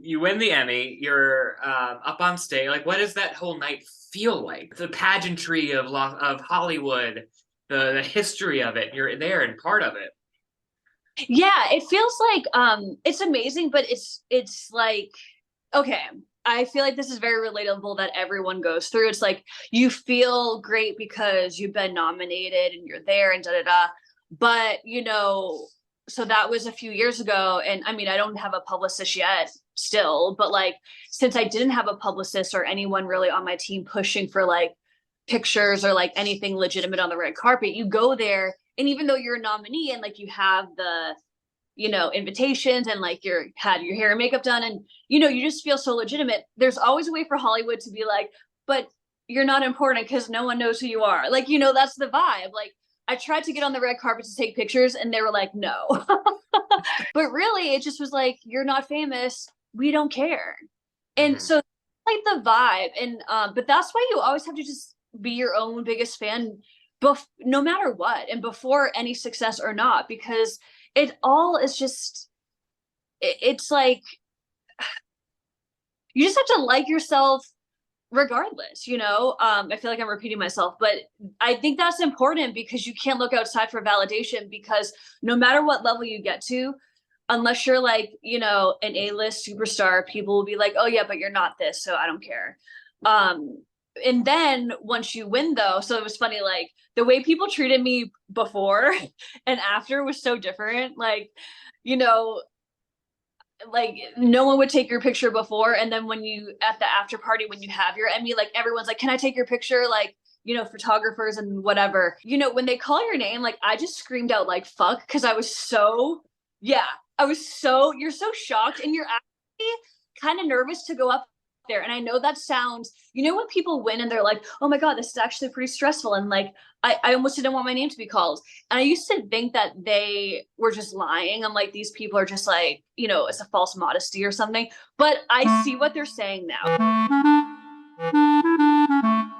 you win the Emmy. You're up on stage. Like, what does that whole night feel like? The pageantry of Hollywood, the history of it. You're there and part of it. Yeah, it feels like it's amazing, but it's like okay, I feel like this is very relatable that everyone goes through. It's like you feel great because you've been nominated and you're there and da da da. But, so that was a few years ago. And I mean, I don't have a publicist yet still, but like since I didn't have a publicist or anyone really on my team pushing for like pictures or like anything legitimate on the red carpet, you go there. And even though you're a nominee and like you have the invitations and like you're had your hair and makeup done and you just feel so legitimate. There's always a way for Hollywood to be like, but you're not important because no one knows who you are. Like, that's the vibe. Like I tried to get on the red carpet to take pictures and they were like, no. But really it just was like, you're not famous. We don't care. And Mm-hmm. so like the vibe and but that's why you always have to just be your own biggest fan no matter what and before any success or not because it all is just it's like you just have to like yourself regardless. I feel like I'm repeating myself, but I think that's important because you can't look outside for validation because no matter what level you get to, unless you're like an A-list superstar, people will be like, oh yeah, but you're not this, so I don't care. And then once you win though, so it was funny, like the way people treated me before and after was so different. Like, you know, like no one would take your picture before. And then when you at the after party, when you have your Emmy, like everyone's like, can I take your picture? Like, photographers and whatever. When they call your name, like I just screamed out like fuck because I was so yeah, you're so shocked and you're actually kind of nervous to go up there. And I know that sounds, when people win and they're like, oh my God, this is actually pretty stressful. And like, I almost didn't want my name to be called. And I used to think that they were just lying. I'm like, these people are just like, it's a false modesty or something. But I see what they're saying now.